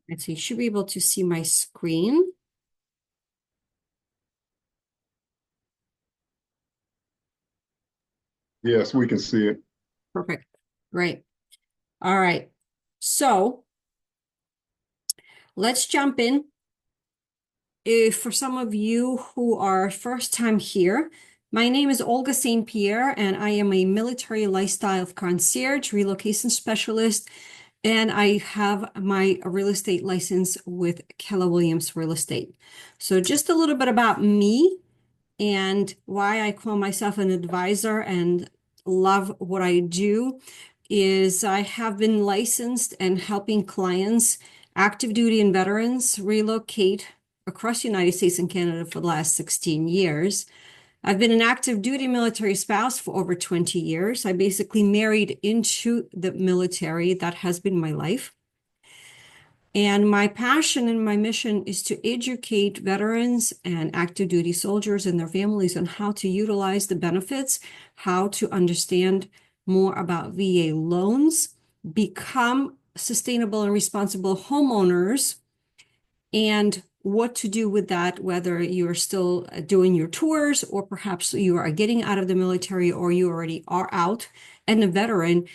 Right, so you should be able to see my screen. Yes, we can see it. Perfect. Great. All right. So let's jump in. If for some of you who are first time here, my name is Olga St Pierre, and I am a military lifestyle concierge relocation specialist, and I have my real estate license with Keller Williams Real Estate. So just a little bit about me and why I call myself an advisor and love what I do is I have been licensed and helping clients, active duty and veterans, relocate across the United States and Canada for the last 16 years. I've been an active duty military spouse for over 20 years. I basically married into the military. That has been my life. And my passion and my mission is to educate veterans and active duty soldiers and their families on how to utilize the benefits, how to understand more about VA loans, become sustainable and responsible homeowners, and what to do with that, whether you're still doing your tours or perhaps you are getting out of the military or you already are out and a veteran,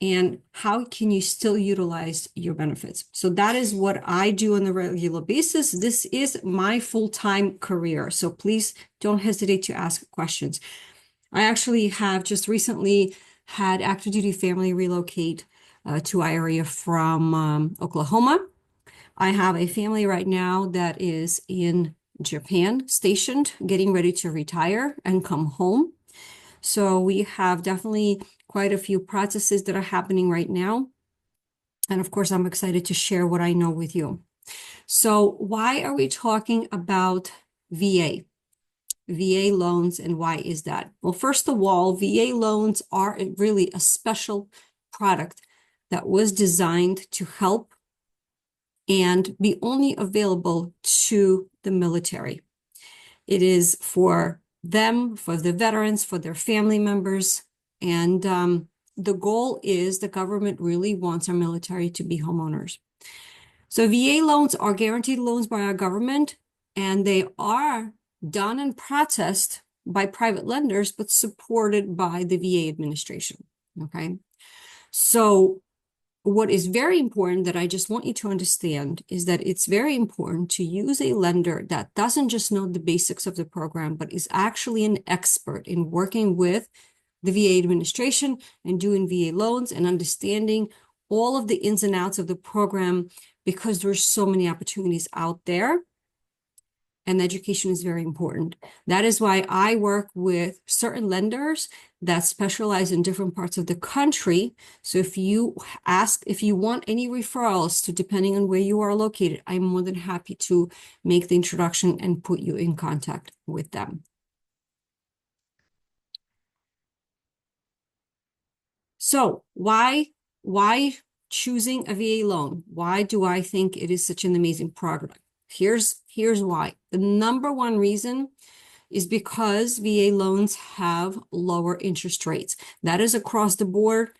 and how can you still utilize your benefits. So that is what I do on a regular basis. This is my full-time career. So please don't hesitate to ask questions. I actually have just recently had active duty family relocate to our area from Oklahoma. I have a family right now that is in Japan, stationed, getting ready to retire and come home. So we have definitely quite a few processes that are happening right now. And of course, I'm excited to share what I know with you. So why are we talking about VA? VA loans, and why is that? Well, first of all, VA loans are really a special product that was designed to help and be only available to the military. It is for them, for the veterans, for their family members. And the goal is the government really wants our military to be homeowners. So VA loans are guaranteed loans by our government, and they are done and processed by private lenders, but supported by the VA administration. Okay. So what is very important that I just want you to understand is that it's very important to use a lender that doesn't just know the basics of the program, but is actually an expert in working with the VA administration and doing VA loans and understanding all of the ins and outs of the program, because there's so many opportunities out there. And education is very important. That is why I work with certain lenders that specialize in different parts of the country. So if you want any referrals to, depending on where you are located, I'm more than happy to make the introduction and put you in contact with them. So why choosing a VA loan? Why do I think it is such an amazing product? Here's why. The number one reason is because VA loans have lower interest rates. That is across the board.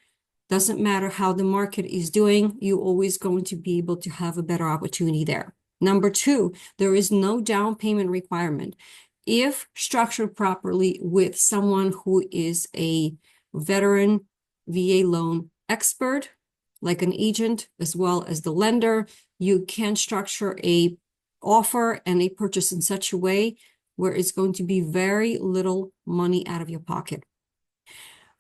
Doesn't matter how the market is doing, you're always going to be able to have a better opportunity there. Number two, there is no down payment requirement. If structured properly with someone who is a veteran VA loan expert, like an agent, as well as the lender, you can structure a offer and a purchase in such a way where it's going to be very little money out of your pocket.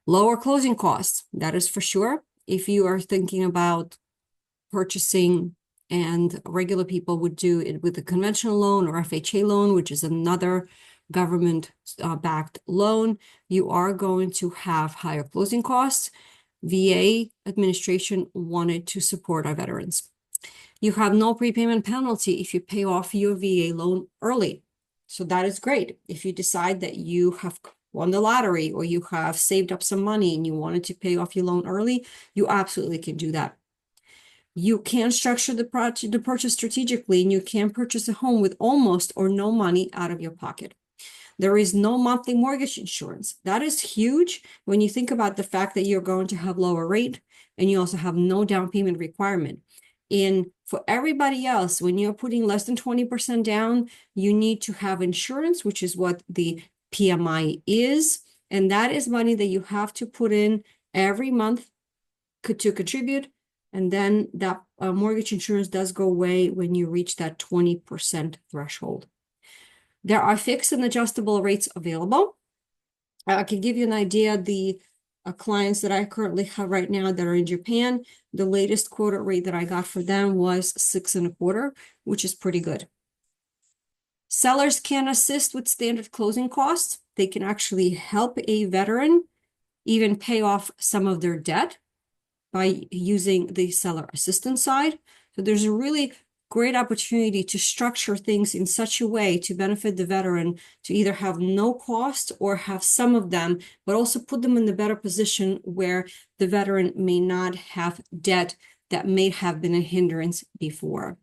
Lower closing costs, that is for sure. If you are thinking about purchasing, and regular people would do it with a conventional loan or FHA loan, which is another government-backed loan, you are going to have higher closing costs. VA administration wanted to support our veterans. You have no prepayment penalty if you pay off your VA loan early. So that is great. If you decide that you have won the lottery or you have saved up some money and you wanted to pay off your loan early, you absolutely can do that. You can structure the purchase strategically, and you can purchase a home with almost or no money out of your pocket. There is no monthly mortgage insurance. That is huge when you think about the fact that you're going to have lower rate and you also have no down payment requirement. For everybody else, when you're putting less than 20% down, you need to have insurance, which is what the PMI is. And that is money that you have to put in every month to contribute. And then that mortgage insurance does go away when you reach that 20% threshold. There are fixed and adjustable rates available. I can give you an idea. The clients that I currently have right now that are in Japan, the latest quote rate that I got for them was 6.25%, which is pretty good. Sellers can assist with standard closing costs. They can actually help a veteran even pay off some of their debt by using the seller assistance side. So there's a really great opportunity to structure things in such a way to benefit the veteran to either have no cost or have some of them, but also put them in the better position where the veteran may not have debt that may have been a hindrance before.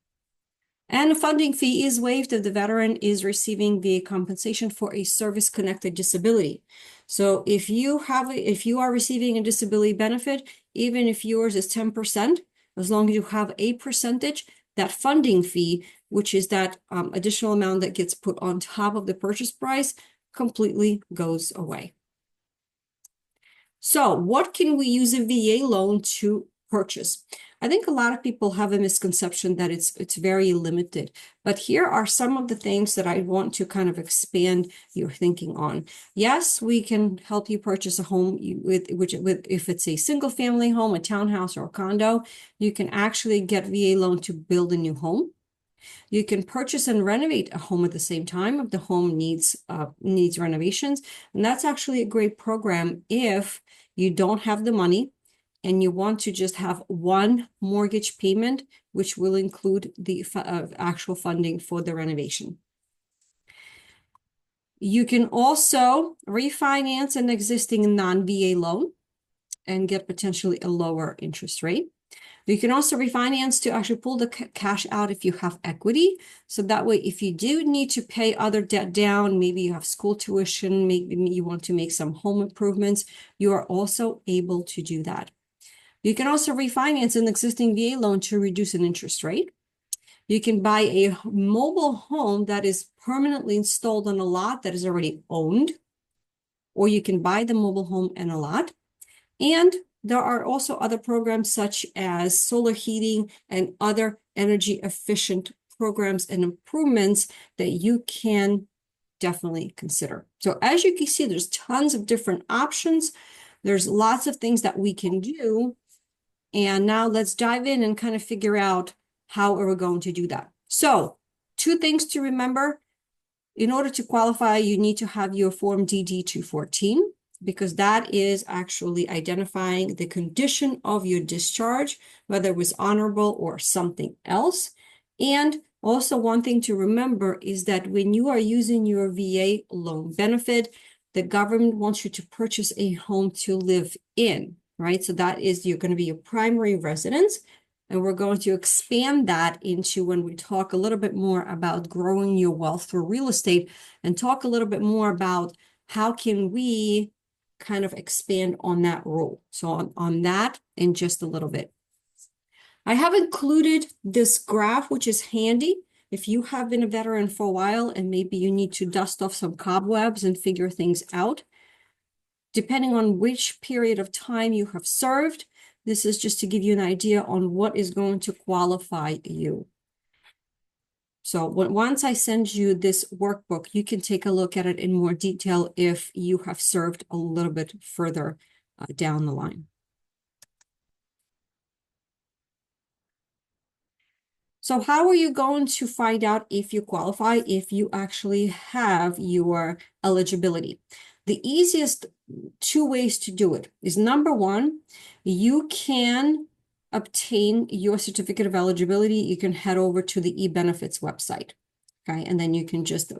And a funding fee is waived if the veteran is receiving the compensation for a service-connected disability. So if you are receiving a disability benefit, even if yours is 10%, as long as you have a percentage, that funding fee, which is that additional amount that gets put on top of the purchase price, completely goes away. So what can we use a VA loan to purchase? I think a lot of people have a misconception that it's very limited, but here are some of the things that I want to kind of expand your thinking on. Yes, we can help you purchase a home if it's a single family home, a townhouse, or a condo. You can actually get VA loan to build a new home. You can purchase and renovate a home at the same time if the home needs renovations, and that's actually a great program if you don't have the money and you want to just have one mortgage payment, which will include the actual funding for the renovation. You can also refinance an existing non-VA loan and get potentially a lower interest rate. You can also refinance to actually pull the cash out if you have equity. So that way, if you do need to pay other debt down, maybe you have school tuition, maybe you want to make some home improvements, you are also able to do that. You can also refinance an existing VA loan to reduce an interest rate. You can buy a mobile home that is permanently installed on a lot that is already owned, or you can buy the mobile home and a lot. And there are also other programs such as solar heating and other energy efficient programs and improvements that you can definitely consider. So as you can see, there's tons of different options. There's lots of things that we can do. And now let's dive in and kind of figure out how are we going to do that. So 2 things to remember. In order to qualify, you need to have your Form DD-214, because that is actually identifying the condition of your discharge, whether it was honorable or something else. And also one thing to remember is that when you are using your VA loan benefit, the government wants you to purchase a home to live in, right? So that is, you're going to be your primary residence. And we're going to expand that into when we talk a little bit more about growing your wealth through real estate, and talk a little bit more about how can we kind of expand on that role. So on that in just a little bit. I have included this graph, which is handy if you have been a veteran for a while and maybe you need to dust off some cobwebs and figure things out. Depending on which period of time you have served, this is just to give you an idea on what is going to qualify you. So once I send you this workbook, you can take a look at it in more detail if you have served a little bit further down the line. So how are you going to find out if you qualify, if you actually have your eligibility? The easiest 2 ways to do it is, number one, you can obtain your certificate of eligibility. You can head over to the eBenefits website, okay? And then you can just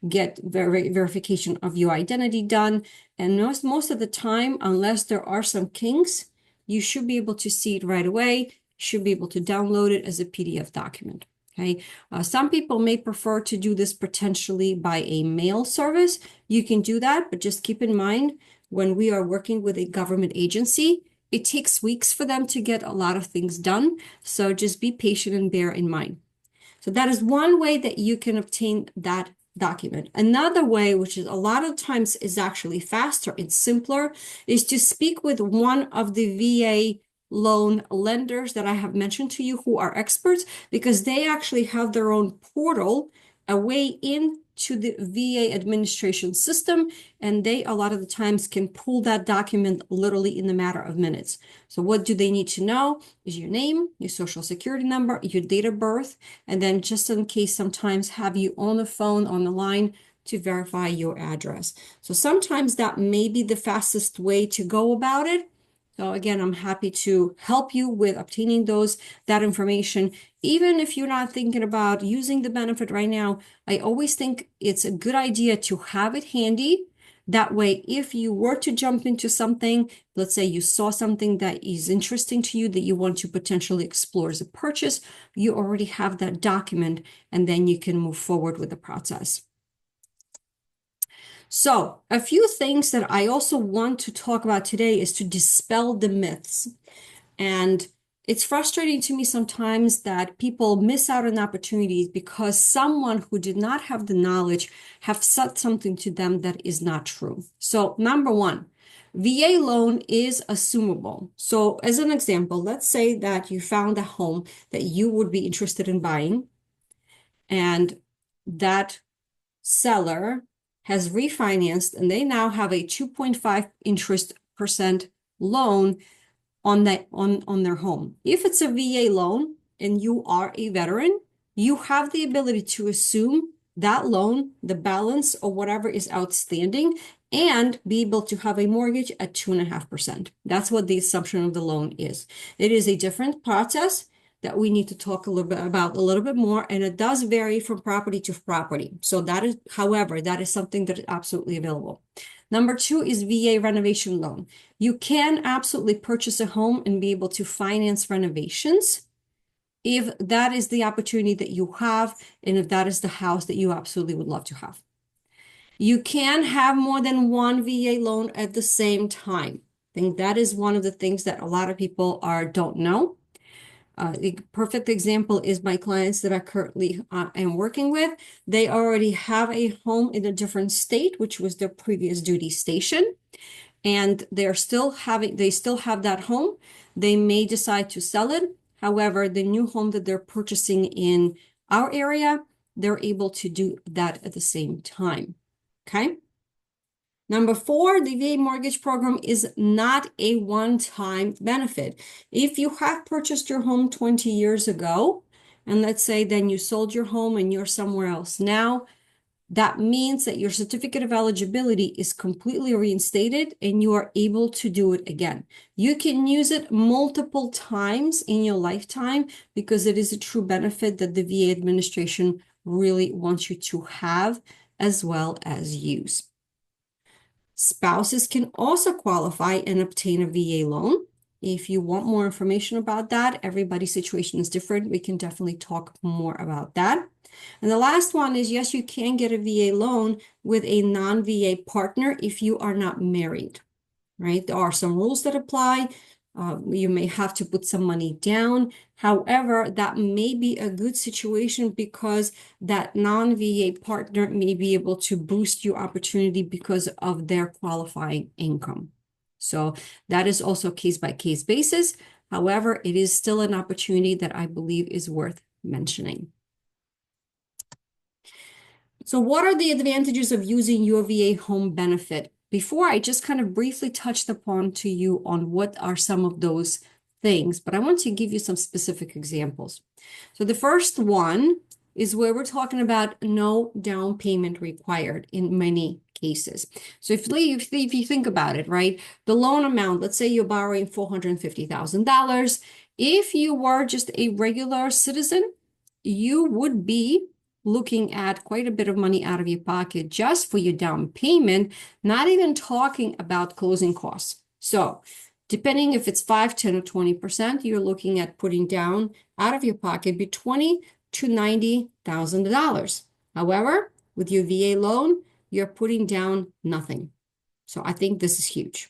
get verification of your identity done. And most of the time, unless there are some kinks, you should be able to see it right away. Should be able to download it as a PDF document. Okay. Some people may prefer to do this potentially by a mail service. You can do that, but just keep in mind when we are working with a government agency, it takes weeks for them to get a lot of things done. So just be patient and bear in mind. So that is one way that you can obtain that document. Another way, which is a lot of times is actually faster, it's simpler, is to speak with one of the VA loan lenders that I have mentioned to you who are experts, because they actually have their own portal, a way in to the VA administration system, and they a lot of the times can pull that document literally in a matter of minutes. So what do they need to know is your name, your social security number, your date of birth, and then just in case sometimes have you on the phone, on the line to verify your address. So sometimes that may be the fastest way to go about it. So again, I'm happy to help you with obtaining that information. Even if you're not thinking about using the benefit right now, I always think it's a good idea to have it handy. That way, if you were to jump into something, let's say you saw something that is interesting to you that you want to potentially explore as a purchase, you already have that document, and then you can move forward with the process. So a few things that I also want to talk about today is to dispel the myths. And it's frustrating to me sometimes that people miss out on opportunities because someone who did not have the knowledge have said something to them that is not true. So number one, VA loan is assumable. So as an example, let's say that you found a home that you would be interested in buying, and that seller has refinanced and they now have a 2.5 interest percent loan on their home. If it's a VA loan and you are a veteran, you have the ability to assume that loan, the balance or whatever is outstanding, and be able to have a mortgage at 2.5%. That's what the assumption of the loan is. It is a different process that we need to talk a little bit more, and it does vary from property to property. So that is, however, that is something that is absolutely available. Number two is VA renovation loan. You can absolutely purchase a home and be able to finance renovations if that is the opportunity that you have, and if that is the house that you absolutely would love to have. You can have more than one VA loan at the same time. I think that is one of the things that a lot of people don't know. A perfect example is my clients that I currently am working with. They already have a home in a different state, which was their previous duty station, and they still have that home. They may decide to sell it. However, the new home that they're purchasing in our area, they're able to do that at the same time. Okay. Number four, the VA mortgage program is not a one-time benefit. If you have purchased your home 20 years ago, and let's say then you sold your home and you're somewhere else now, that means that your certificate of eligibility is completely reinstated and you are able to do it again. You can use it multiple times in your lifetime because it is a true benefit that the VA administration really wants you to have as well as use. Spouses can also qualify and obtain a VA loan. If you want more information about that, everybody's situation is different. We can definitely talk more about that. And the last one is, yes, you can get a VA loan with a non-VA partner if you are not married, right? There are some rules that apply. You may have to put some money down. However, that may be a good situation because that non-VA partner may be able to boost your opportunity because of their qualifying income. So that is also case-by-case basis. However, it is still an opportunity that I believe is worth mentioning. So what are the advantages of using your VA home benefit? Before, I just kind of briefly touched upon to you on what are some of those things, but I want to give you some specific examples. So the first one is where we're talking about no down payment required in many cases. So if you think about it, right, the loan amount, let's say you're borrowing $450,000. If you were just a regular citizen, you would be looking at quite a bit of money out of your pocket just for your down payment, not even talking about closing costs. So depending if it's 5, 10, or 20%, you're looking at putting down out of your pocket between $20,000 to $90,000. However, with your VA loan, you're putting down nothing. So I think this is huge.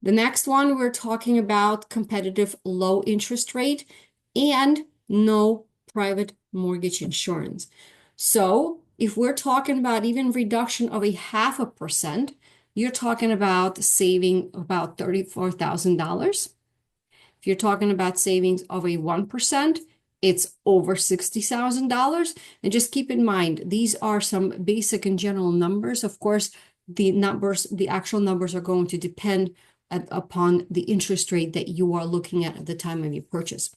The next one, we're talking about competitive low interest rate and no private mortgage insurance. So if we're talking about even reduction of a 0.5%, you're talking about saving about $34,000. If you're talking about savings of a 1%, it's over $60,000. And just keep in mind, these are some basic and general numbers. Of course, the actual numbers are going to depend upon the interest rate that you are looking at the time of your purchase.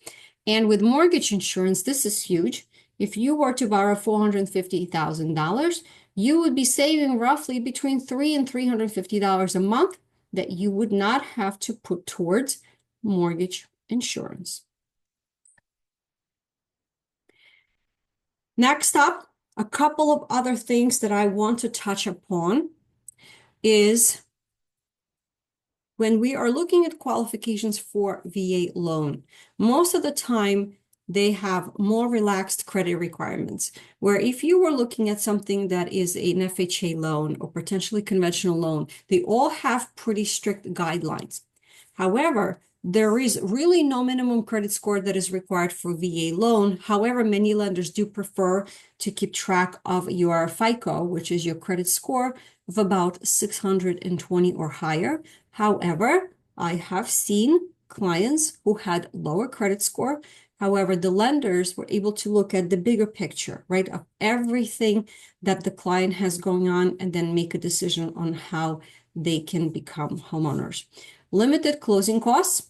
And with mortgage insurance, this is huge. If you were to borrow $450,000, you would be saving roughly between $300 and $350 a month that you would not have to put towards mortgage insurance. Next up, a couple of other things that I want to touch upon is when we are looking at qualifications for VA loan, most of the time they have more relaxed credit requirements, where if you were looking at something that is an FHA loan or potentially conventional loan, they all have pretty strict guidelines. However, there is really no minimum credit score that is required for VA loan. However, many lenders do prefer to keep track of your FICO, which is your credit score of about 620 or higher. However, I have seen clients who had lower credit score. However, the lenders were able to look at the bigger picture, right, of everything that the client has going on and then make a decision on how they can become homeowners. Limited closing costs.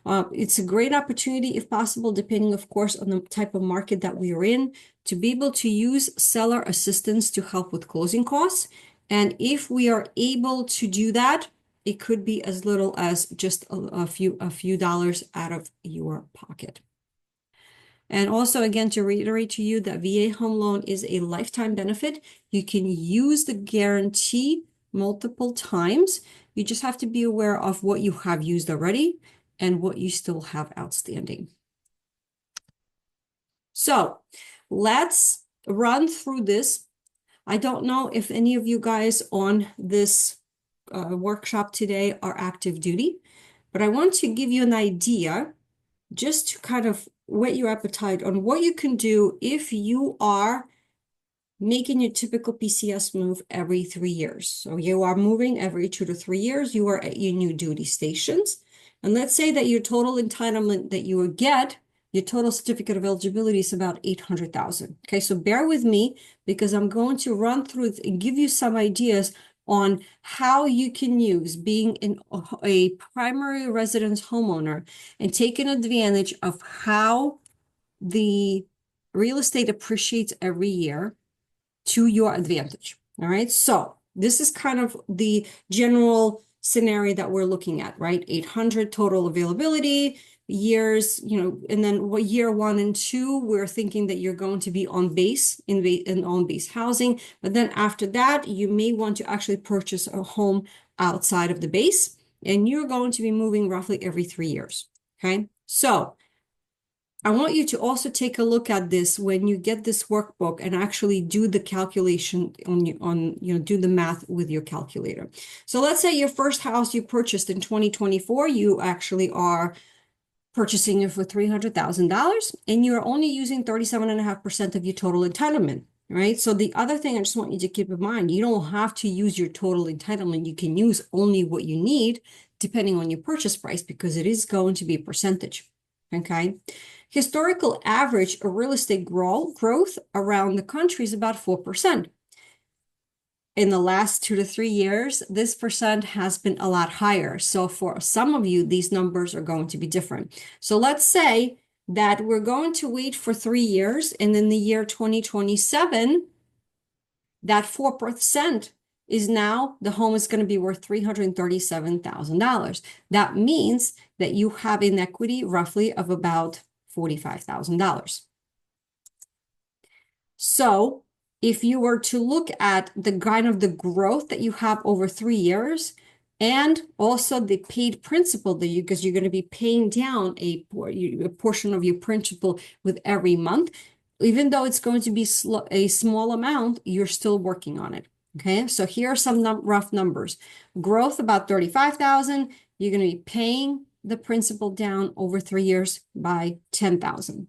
It's a great opportunity, if possible, depending, of course, on the type of market that we are in, to be able to use seller assistance to help with closing costs. And if we are able to do that, it could be as little as just a few dollars out of your pocket. And also, again, to reiterate to you that VA home loan is a lifetime benefit. You can use the guarantee multiple times. You just have to be aware of what you have used already and what you still have outstanding. So let's run through this. I don't know if any of you guys on this workshop today are active duty, but I want to give you an idea just to kind of whet your appetite on what you can do if you are making your typical PCS move every 3 years. So you are moving every 2 to 3 years, you are at your new duty stations. And let's say that your total entitlement that you would get, your total certificate of eligibility is about 800,000. Okay, so bear with me because I'm going to run through and give you some ideas on how you can use being a primary residence homeowner and taking advantage of how the real estate appreciates every year to your advantage. All right. So this is kind of the general scenario that we're looking at, right? 800 total availability years, and then what year 1 and 2, we're thinking that you're going to be on base in on base housing. But then after that, you may want to actually purchase a home outside of the base, and you're going to be moving roughly every 3 years. Okay. So I want you to also take a look at this when you get this workbook and actually do the calculation do the math with your calculator. So let's say your first house you purchased in 2024, you actually are purchasing it for $300,000 and you're only using 37.5% of your total entitlement, right? So the other thing I just want you to keep in mind, you don't have to use your total entitlement. You can use only what you need depending on your purchase price because it is going to be a percentage, okay? Historical average of real estate growth around the country is about 4%. In the last 2 to 3 years, this percent has been a lot higher. So for some of you, these numbers are going to be different. So let's say that we're going to wait for 3 years, and in the year 2027, that 4% is now the home is going to be worth $337,000. That means that you have an equity roughly of about $45,000. So if you were to look at the kind of the growth that you have over 3 years and also the paid principal that because you're going to be paying down a portion of your principal with every month, even though it's going to be a small amount, you're still working on it. Okay, so here are some rough numbers. Growth about 35,000. you're going to be paying the principal down over 3 years by $10,000.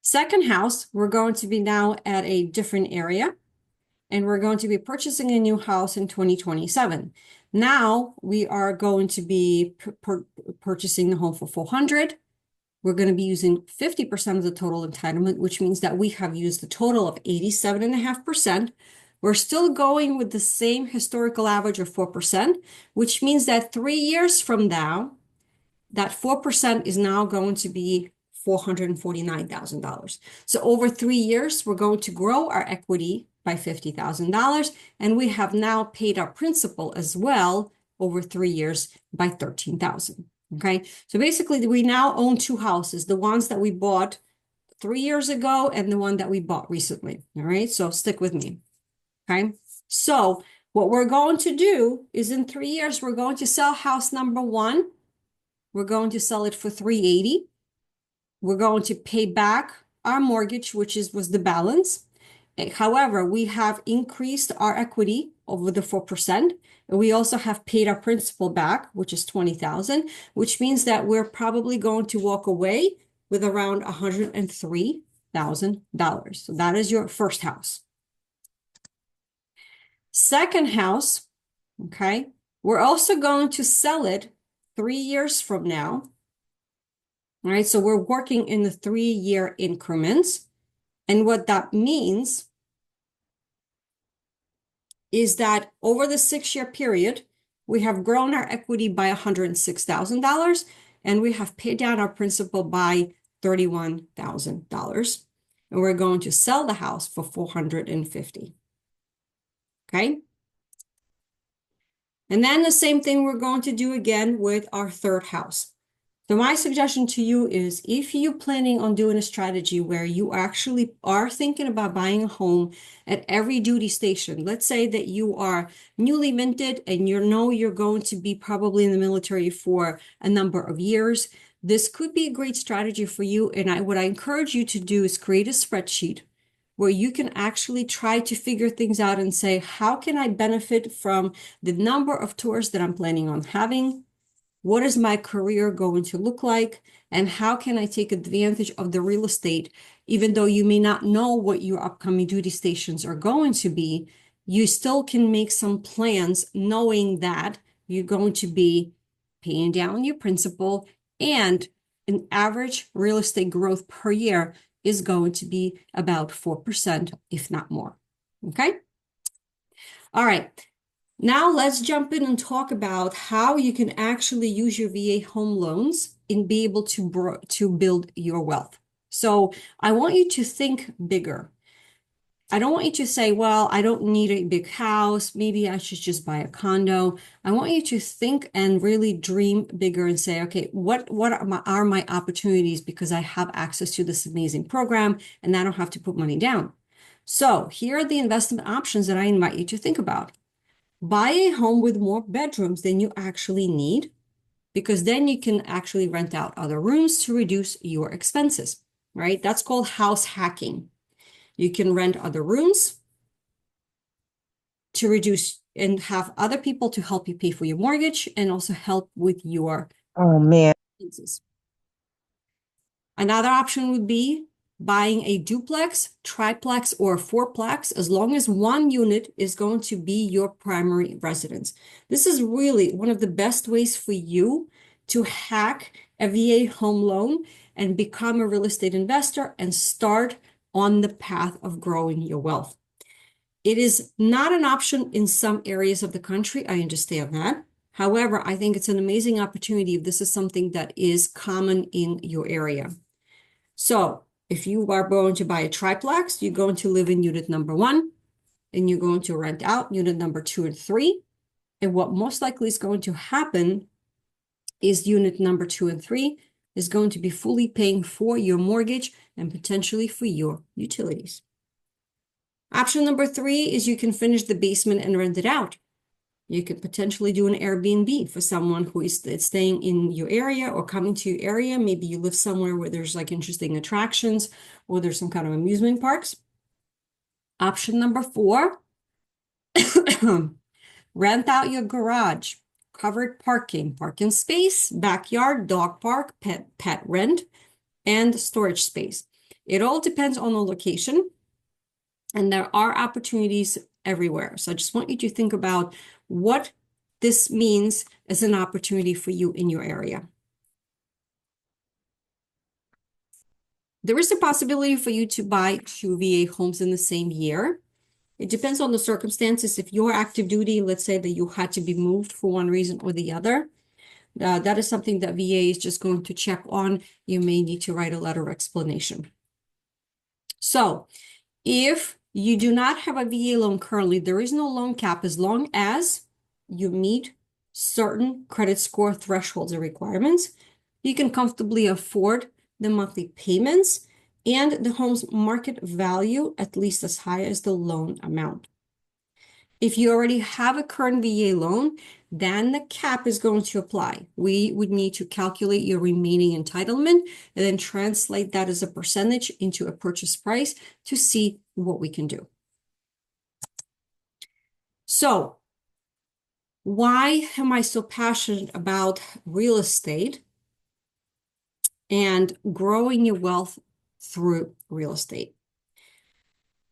Second house, we're going to be now at a different area, and we're going to be purchasing a new house in 2027. Now we are going to be purchasing the home for $400,000. We're going to be using 50% of the total entitlement, which means that we have used a total of 87.5%. We're still going with the same historical average of 4%, which means that 3 years from now, that 4% is now going to be $449,000. So over 3 years, we're going to grow our equity by $50,000, and we have now paid our principal as well over 3 years by $13,000. Okay, so basically we now own two houses, the ones that we bought 3 years ago and the one that we bought recently. All right, so stick with me. Okay, so what we're going to do is in 3 years, we're going to sell house number one. We're going to sell it for $380,000. We're going to pay back our mortgage, which was the balance. However, we have increased our equity over the 4%. And we also have paid our principal back, which is $20,000, which means that we're probably going to walk away with around $103,000. So that is your first house. Second house, okay, we're also going to sell it 3 years from now. All right, so we're working in the 3-year increments. And what that means is that over the 6-year period, we have grown our equity by $106,000, and we have paid down our principal by $31,000. And we're going to sell the house for $450,000. Okay? And then the same thing we're going to do again with our third house. So my suggestion to you is if you're planning on doing a strategy where you actually are thinking about buying a home at every duty station, let's say that you are newly minted and you know you're going to be probably in the military for a number of years, this could be a great strategy for you. And what I encourage you to do is create a spreadsheet where you can actually try to figure things out and say, how can I benefit from the number of tours that I'm planning on having? What is my career going to look like? And how can I take advantage of the real estate? Even though you may not know what your upcoming duty stations are going to be, you still can make some plans knowing that you're going to be paying down your principal, and an average real estate growth per year is going to be about 4%, if not more. Okay? All right. Now let's jump in and talk about how you can actually use your VA home loans and be able to build your wealth. So I want you to think bigger. I don't want you to say, well, I don't need a big house. Maybe I should just buy a condo. I want you to think and really dream bigger and say, okay, what are my opportunities because I have access to this amazing program and I don't have to put money down. So here are the investment options that I invite you to think about. Buy a home with more bedrooms than you actually need, because then you can actually rent out other rooms to reduce your expenses, right? That's called house hacking. You can rent other rooms to reduce and have other people to help you pay for your mortgage and also help with your expenses. Another option would be buying a duplex, triplex, or fourplex, as long as one unit is going to be your primary residence. This is really one of the best ways for you to hack a VA home loan and become a real estate investor and start on the path of growing your wealth. It is not an option in some areas of the country. I understand that. However, I think it's an amazing opportunity if this is something that is common in your area. So if you are going to buy a triplex, you're going to live in unit number 1, and you're going to rent out unit number 2 and 3. And what most likely is going to happen is unit number 2 and 3 is going to be fully paying for your mortgage and potentially for your utilities. Option number 3 is you can finish the basement and rent it out. You could potentially do an Airbnb for someone who is staying in your area or coming to your area. Maybe you live somewhere where there's like interesting attractions or there's some kind of amusement parks. Option number 4 Rent out your garage, covered parking space, backyard, dog park, pet rent, and storage space. It all depends on the location, and there are opportunities everywhere. So I just want you to think about what this means as an opportunity for you in your area. There is a possibility for you to buy 2 VA homes in the same year. It depends on the circumstances. If you're active duty, let's say that you had to be moved for one reason or the other, that is something that VA is just going to check on. You may need to write a letter of explanation. So if you do not have a VA loan currently, there is no loan cap as long as you meet certain credit score thresholds and requirements. You can comfortably afford the monthly payments and the home's market value at least as high as the loan amount. If you already have a current VA loan, then the cap is going to apply. We would need to calculate your remaining entitlement and then translate that as a percentage into a purchase price to see what we can do. So, why am I so passionate about real estate and growing your wealth through real estate?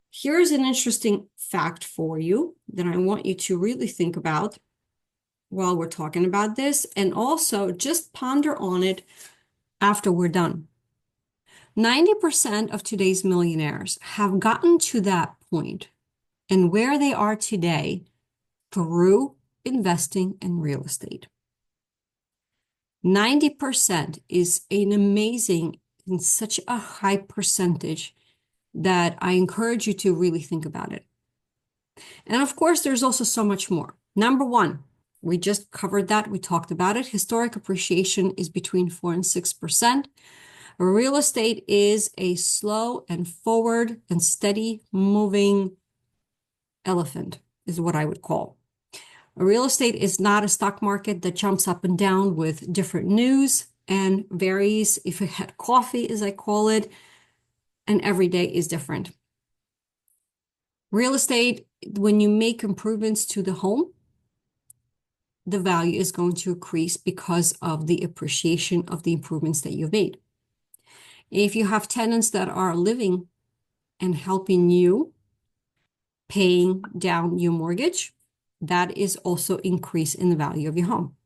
Here's an interesting fact for you that I want you to really think about while we're talking about this, and also just ponder on it after we're done. 90% of today's millionaires have gotten to that point and where they are today through investing in real estate. 90% is an amazing and such a high percentage that I encourage you to really think about it. And of course, there's also so much more. Number one, we just covered that. We talked about it. Historic appreciation is between 4 and 6%. Real estate is a slow and forward and steady moving elephant, is what I would call. Real estate is not a stock market that jumps up and down with different news and varies. If it had coffee, as I call it, and every day is different. Real estate, when you make improvements to the home, the value is going to increase because of the appreciation of the improvements that you've made. If you have tenants that are living and helping you paying down your mortgage, that is also increase in the value of your home.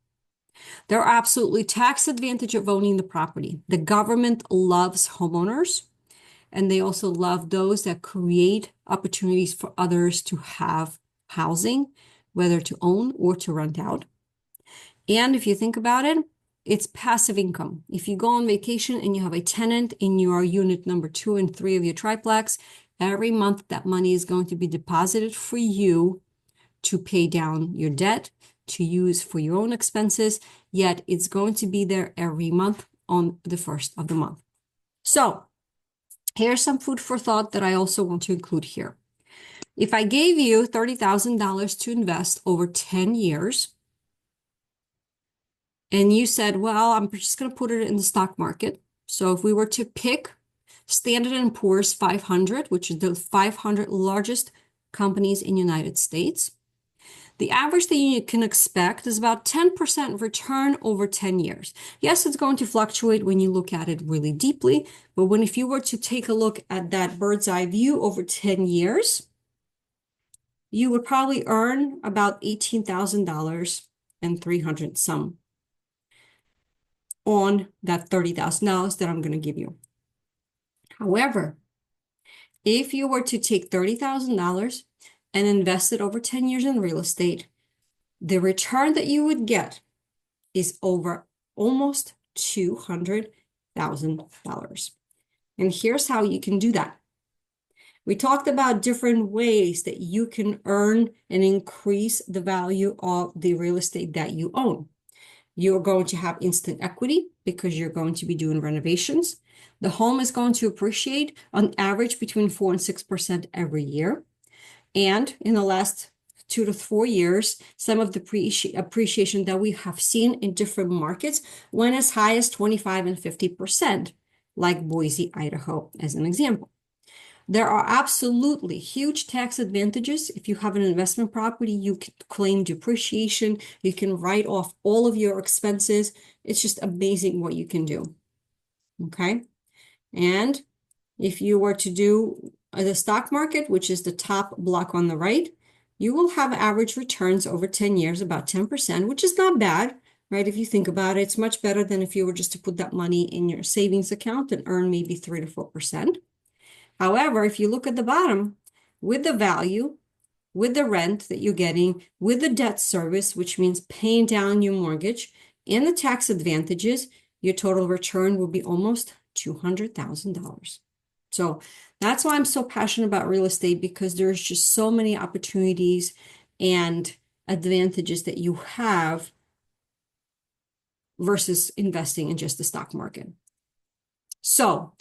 There are absolutely tax advantage of owning the property. The government loves homeowners, and they also love those that create opportunities for others to have housing, whether to own or to rent out. And if you think about it, it's passive income. If you go on vacation and you have a tenant in your unit number 2 and 3 of your triplex, every month that money is going to be deposited for you to pay down your debt, to use for your own expenses, yet it's going to be there every month on the first of the month. So here's some food for thought that I also want to include here. If I gave you $30,000 to invest over 10 years, and you said, well, I'm just going to put it in the stock market. So if we were to pick Standard & Poor's 500, which is the 500 largest companies in the United States, the average that you can expect is about 10% return over 10 years. Yes, it's going to fluctuate when you look at it really deeply, but if you were to take a look at that bird's eye view over 10 years, you would probably earn about $18,000 and 300 some on that $30,000 that I'm going to give you. However, if you were to take $30,000 and invest it over 10 years in real estate, the return that you would get is over almost $200,000. And here's how you can do that. We talked about different ways that you can earn and increase the value of the real estate that you own. You're going to have instant equity because you're going to be doing renovations. The home is going to appreciate on average between 4 and 6% every year. And in the last 2 to 4 years, some of the appreciation that we have seen in different markets went as high as 25 and 50%, like Boise, Idaho, as an example. There are absolutely huge tax advantages. If you have an investment property, you can claim depreciation. You can write off all of your expenses. It's just amazing what you can do. Okay. And if you were to do the stock market, which is the top block on the right, you will have average returns over 10 years, about 10%, which is not bad, right? If you think about it, it's much better than if you were just to put that money in your savings account and earn maybe 3 to 4%. However, if you look at the bottom, with the value, with the rent that you're getting, with the debt service, which means paying down your mortgage, and the tax advantages, your total return will be almost $200,000. So that's why I'm so passionate about real estate, because there's just so many opportunities and advantages that you have versus investing in just the stock market. So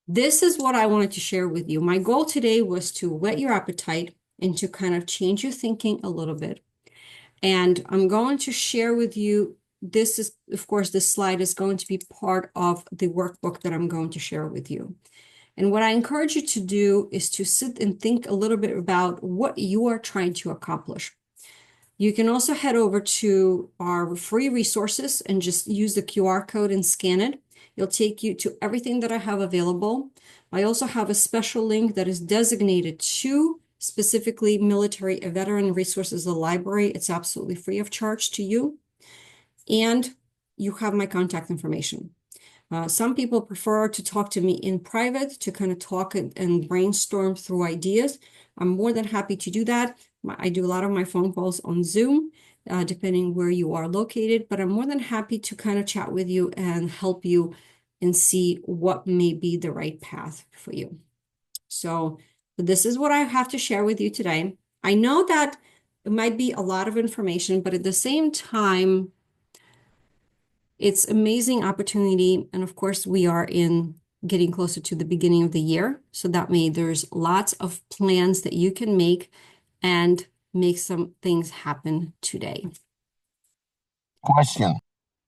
this is what I wanted to share with you. My goal today was to whet your appetite and to kind of change your thinking a little bit. And I'm going to share with you, this is, of course, this slide is going to be part of the workbook that I'm going to share with you. And what I encourage you to do is to sit and think a little bit about what you are trying to accomplish. You can also head over to our free resources and just use the QR code and scan it. It'll take you to everything that I have available. I also have a special link that is designated to specifically military veteran resources, the library. It's absolutely free of charge to you. And you have my contact information. Some people prefer to talk to me in private to kind of talk and brainstorm through ideas. I'm more than happy to do that. I do a lot of my phone calls on Zoom, depending where you are located, but I'm more than happy to kind of chat with you and help you and see what may be the right path for you. So this is what I have to share with you today. I know that it might be a lot of information, but at the same time, it's amazing opportunity. And of course, we are in getting closer to the beginning of the year. So that means there's lots of plans that you can make and make some things happen today. Question.